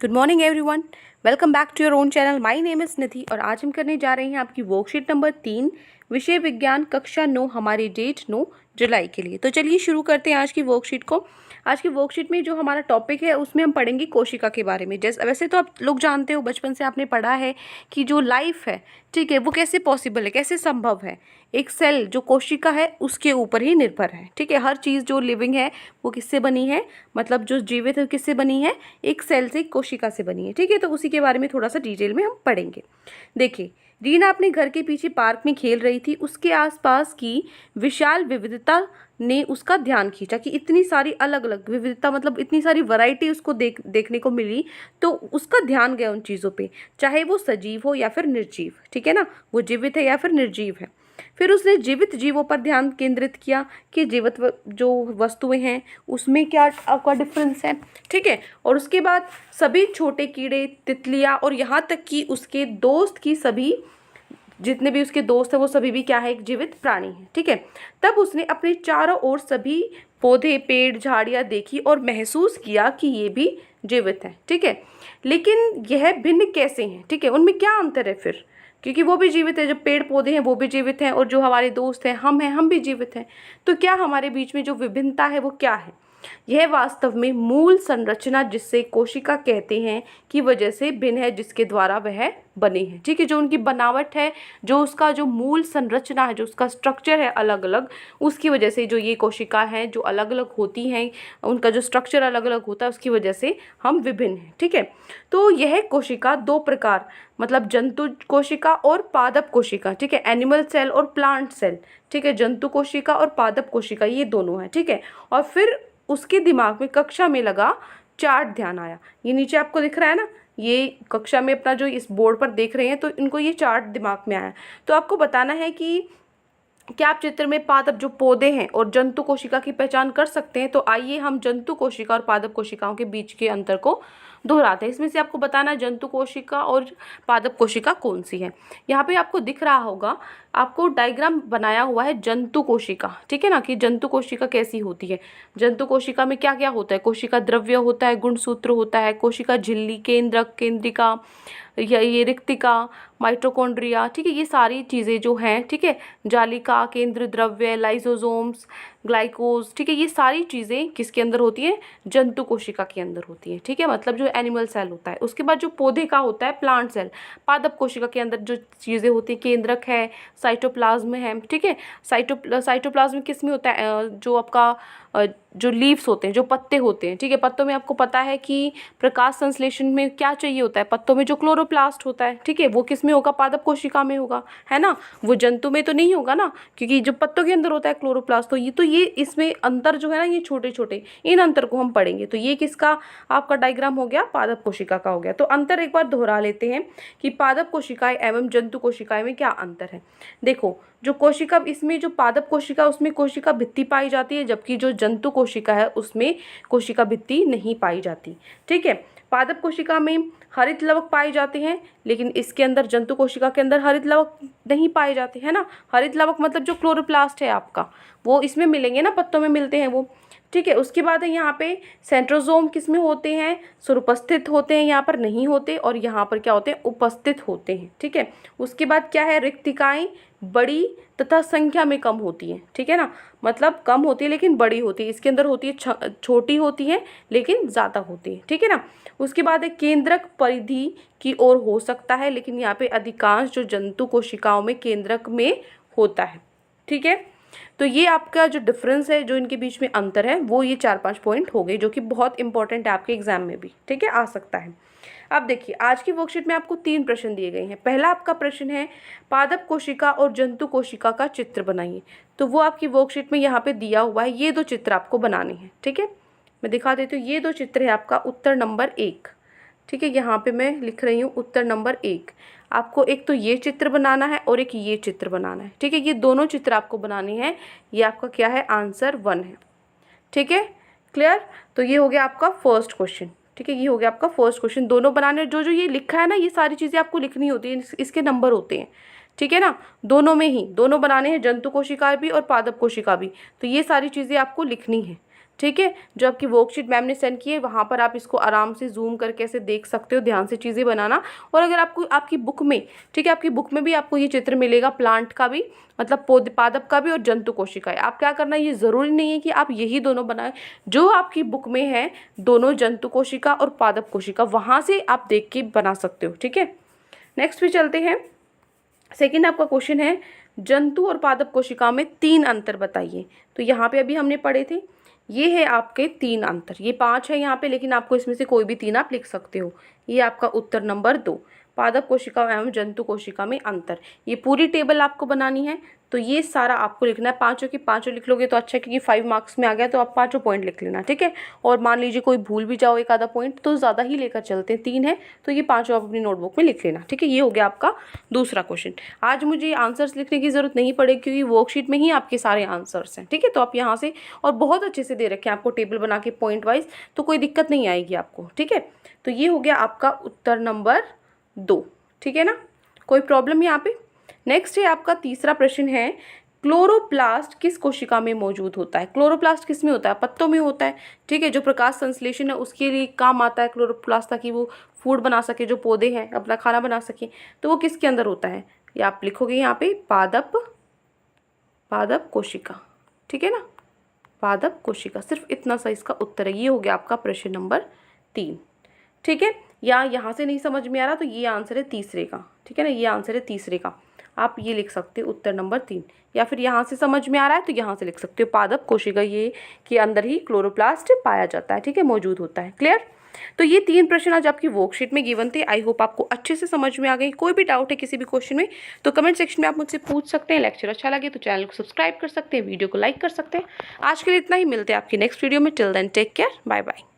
Good morning everyone, welcome back to your own channel. My name is Nidhi और आज हम करने जा रहे हैं आपकी वर्कशीट नंबर 3 विषय विज्ञान कक्षा 9 हमारी डेट 9 जुलाई के लिए। तो चलिए शुरू करते हैं आज की वर्कशीट को। आज की वर्कशीट में जो हमारा टॉपिक है उसमें हम पढ़ेंगे कोशिका के बारे में। जैसे वैसे तो आप लोग जानते हो, बचपन से आपने पढ़ा है कि जो लाइफ है, ठीक है, वो कैसे पॉसिबल है, कैसे संभव है। एक सेल जो कोशिका है उसके ऊपर ही निर्भर है, ठीक है। हर चीज़ जो लिविंग है वो किससे बनी है, मतलब जो जीवित है किससे बनी है, एक सेल से, कोशिका से बनी है, ठीक है। तो उसी के बारे में थोड़ा सा डिटेल में हम पढ़ेंगे। देखिए, रीना अपने घर के पीछे पार्क में खेल रही थी। उसके आसपास की विशाल विविधता ने उसका ध्यान खींचा कि इतनी सारी अलग अलग विविधता, मतलब इतनी सारी वैरायटी उसको देखने को मिली। तो उसका ध्यान गया उन चीज़ों पे, चाहे वो सजीव हो या फिर निर्जीव, ठीक है ना, वो जीवित है या फिर निर्जीव है। फिर उसने जीवित जीवों पर ध्यान केंद्रित किया कि जीवित जो वस्तुएं हैं उसमें क्या आपका डिफरेंस है, ठीक है। और उसके बाद सभी छोटे कीड़े, तितलियां और यहाँ तक कि उसके दोस्त की सभी, जितने भी उसके दोस्त हैं वो सभी भी क्या है, एक जीवित प्राणी है, ठीक है। तब उसने अपने चारों ओर सभी पौधे, पेड़, झाड़ियाँ देखी और महसूस किया कि ये भी जीवित है, ठीक है। लेकिन यह भिन्न कैसे हैं, ठीक है, उनमें क्या अंतर है फिर, क्योंकि वो भी जीवित है, जब पेड़ पौधे हैं वो भी जीवित हैं और जो हमारे दोस्त हैं हम भी जीवित हैं। तो क्या हमारे बीच में जो विभिन्नता है वो क्या है? यह वास्तव में मूल संरचना, जिससे कोशिका कहते हैं, की वजह से भिन्न है, जिसके द्वारा वह बनी है, ठीक है। जो उनकी बनावट है, जो उसका जो मूल संरचना है, जो उसका स्ट्रक्चर है अलग अलग, उसकी वजह से जो ये कोशिका है जो अलग अलग होती हैं, उनका जो स्ट्रक्चर अलग अलग होता है, उसकी वजह से हम विभिन्न हैं, ठीक है। तो यह कोशिका दो प्रकार, मतलब जंतु कोशिका और पादप कोशिका, ठीक है, एनिमल सेल और प्लांट सेल, ठीक है, जंतु कोशिका और पादप कोशिका, ये दोनों है, ठीक है। और फिर उसके दिमाग में कक्षा में लगा चार्ट ध्यान आया। ये नीचे आपको दिख रहा है ना, ये कक्षा में अपना जो इस बोर्ड पर देख रहे हैं, तो इनको ये चार्ट दिमाग में आया। तो आपको बताना है कि क्या आप चित्र में पादप जो पौधे हैं और जंतु कोशिका की पहचान कर सकते हैं। तो आइए हम जंतु कोशिका और पादप कोशिकाओं के बीच के अंतर को दोहराते हैं। इसमें से आपको बताना है जंतु कोशिका और पादप कोशिका कौन सी है। यहाँ पे आपको दिख रहा होगा, आपको डायग्राम बनाया हुआ है जंतु कोशिका, ठीक है ना, कि जंतु कोशिका कैसी होती है। जंतु कोशिका में क्या क्या होता है, कोशिका द्रव्य होता है, गुणसूत्र होता है, कोशिका झिल्ली, केंद्रक, केंद्रिका, ये रिक्तिका, माइटोकॉन्ड्रिया, ठीक है, ये सारी चीज़ें जो हैं, ठीक है, जालिका, केंद्र द्रव्य, लाइसोसोम्स, ग्लाइकोज, ठीक है, ये सारी चीज़ें किसके अंदर होती हैं, जंतु कोशिका के अंदर होती हैं, ठीक है, मतलब जो एनिमल सेल होता है। उसके बाद जो पौधे का होता है प्लांट सेल, पादप कोशिका के अंदर जो चीज़ें होती हैं, केंद्रक है, साइटोप्लाज्म है, ठीक है। साइटोप्लाज्म किस में होता है, जो आपका जो लीव्स होते हैं, जो पत्ते होते हैं, ठीक है। पत्तों में आपको पता है कि प्रकाश संश्लेषण में क्या चाहिए होता है, पत्तों में जो क्लोरोप्लास्ट होता है, ठीक है, वो किस में होगा, पादप कोशिका में होगा, है ना। वो जंतु में तो नहीं होगा ना, क्योंकि जो पत्तों के अंदर होता है क्लोरोप्लास्ट। तो ये इसमें अंतर जो है ना, ये छोटे छोटे, इन अंतर को हम पढ़ेंगे। तो ये किसका आपका डायग्राम हो गया, पादप कोशिका का हो गया। तो अंतर एक बार दोहरा लेते हैं कि पादप कोशिकाएं एवं जंतु कोशिकाएं में क्या अंतर है। देखो, जो कोशिका, इसमें जो पादप कोशिका उसमें कोशिका भित्ति पाई जाती है, जबकि जो जंतु कोशिका है उसमें कोशिका भित्ति नहीं पाई जाती, ठीक है। पादप कोशिका में हरित लवक पाए जाते हैं, लेकिन इसके अंदर जंतु कोशिका के अंदर हरित लवक नहीं पाए जाते, है ना। हरित लवक मतलब जो क्लोरोप्लास्ट है आपका, वो इसमें मिलेंगे ना, पत्तों में मिलते हैं वो, ठीक है। उसके बाद है यहाँ पे सेंट्रोजोम किस में होते हैं, सुपस्थित होते हैं, यहाँ पर नहीं होते, और यहाँ पर क्या होते हैं, उपस्थित होते हैं, ठीक है। उसके बाद क्या है, रिक्तिकाएं बड़ी तथा संख्या में कम होती हैं, ठीक है ना, मतलब कम होती है लेकिन बड़ी होती है। इसके अंदर होती है छोटी होती है लेकिन ज़्यादा होती है, ठीक है ना। उसके बाद एक केंद्रक परिधि की ओर हो सकता है, लेकिन यहाँ पे अधिकांश जो जंतु कोशिकाओं में केंद्रक में होता है, ठीक है। तो ये आपका जो डिफरेंस है, जो इनके बीच में अंतर है, वो ये 4-5 पॉइंट हो गए, जो कि बहुत इंपॉर्टेंट है आपके एग्जाम में भी, ठीक है, आ सकता है। अब देखिए, आज की वर्कशीट में आपको 3 प्रश्न दिए गए हैं। पहला आपका प्रश्न है, पादप कोशिका और जंतु कोशिका का चित्र बनाइए। तो वो आपकी वर्कशीट में यहाँ पे दिया हुआ है, ये 2 चित्र आपको बनाने हैं, ठीक है। मैं दिखा देती हूँ, ये 2 चित्र है आपका उत्तर नंबर 1, ठीक है। यहाँ पे मैं लिख रही हूँ उत्तर नंबर 1। आपको एक तो ये चित्र बनाना है और एक ये चित्र बनाना है, ठीक है। ये दोनों चित्र आपको बनाने हैं। ये आपका क्या है, आंसर 1 है, ठीक है, क्लियर। तो ये हो गया आपका फर्स्ट क्वेश्चन, ठीक है, ये हो गया आपका फर्स्ट क्वेश्चन। दोनों बनाने, जो जो ये लिखा है ना, ये सारी चीज़ें आपको लिखनी होती है, इसके नंबर होते हैं, ठीक है ना। दोनों में ही, दोनों बनाने हैं, जंतु कोशिका भी और पादप कोशिका भी। तो ये सारी चीज़ें आपको लिखनी है। ठीक है। जो आपकी वर्कशीट मैम ने सेंड की है वहाँ पर आप इसको आराम से जूम करके ऐसे देख सकते हो, ध्यान से चीज़ें बनाना। और अगर आपको आपकी बुक में, ठीक है, आपकी बुक में भी आपको ये चित्र मिलेगा प्लांट का भी, मतलब पौधे पादप का भी और जंतु कोशिका है। आप क्या करना है, ये ज़रूरी नहीं है कि आप यही दोनों बनाएं, जो आपकी बुक में है दोनों जंतु कोशिका और पादप कोशिका वहाँ से आप देख के बना सकते हो। ठीक है, नेक्स्ट भी चलते हैं। सेकेंड आपका क्वेश्चन है जंतु और पादप कोशिका में 3 अंतर बताइए। तो यहाँ पे अभी हमने पढ़े थे, ये है आपके 3 अंतर, ये 5 है यहाँ पे, लेकिन आपको इसमें से कोई भी 3 आप लिख सकते हो। ये आपका उत्तर नंबर 2, पादप कोशिका एवं जंतु कोशिका में अंतर। ये पूरी टेबल आपको बनानी है, तो ये सारा आपको लिखना है। पाँचों की पाँचों लिख लोगे तो अच्छा, क्योंकि 5 मार्क्स में आ गया तो आप 5 पॉइंट लिख लेना। ठीक है, और मान लीजिए कोई भूल भी जाओ एक आधा पॉइंट तो ज़्यादा ही लेकर चलते हैं, 3 है तो ये 5 आप अपनी नोटबुक में लिख लेना। ठीक है, ये हो गया आपका दूसरा क्वेश्चन। आज मुझे आंसर्स लिखने की ज़रूरत नहीं पड़ेगी क्योंकि वर्कशीट में ही आपके सारे आंसर्स हैं। ठीक है, तो आप यहाँ से, और बहुत अच्छे से दे रखे हैं आपको टेबल बना के पॉइंट वाइज, तो कोई दिक्कत नहीं आएगी आपको। ठीक है, तो ये हो गया आपका उत्तर नंबर 2। ठीक है ना, कोई प्रॉब्लम यहाँ पे। नेक्स्ट है आपका तीसरा प्रश्न है क्लोरोप्लास्ट किस कोशिका में मौजूद होता है। क्लोरोप्लास्ट किस में होता है, पत्तों में होता है। ठीक है, जो प्रकाश संश्लेषण है उसके लिए काम आता है क्लोरोप्लास्ट, ताकि वो फूड बना सके, जो पौधे हैं अपना खाना बना सके, तो वो किसके अंदर होता है, ये आप लिखोगे यहाँ पे पादप कोशिका। ठीक है ना, पादप कोशिका, सिर्फ इतना सा इसका उत्तर है। ये हो गया आपका प्रश्न नंबर 3। ठीक है, या यहाँ से नहीं समझ में आ रहा तो ये आंसर है तीसरे का। ठीक है ना, ये आंसर है तीसरे का, आप ये लिख सकते हो उत्तर नंबर 3। या फिर यहाँ से समझ में आ रहा है तो यहाँ से लिख सकते हो पादप कोशिका ये के अंदर ही क्लोरोप्लास्ट पाया जाता है। ठीक है, मौजूद होता है। क्लियर। तो ये 3 प्रश्न आज आपकी वर्कशीट में गिवन थे। आई होप आपको अच्छे से समझ में आ गई। कोई भी डाउट है किसी भी क्वेश्चन में तो कमेंट सेक्शन में आप मुझसे पूछ सकते हैं। लेक्चर अच्छा लगे तो चैनल को सब्सक्राइब कर सकते हैं, वीडियो को लाइक कर सकते हैं। आज के लिए इतना ही, मिलते हैं आपकी नेक्स्ट वीडियो में। Till then take care, bye bye.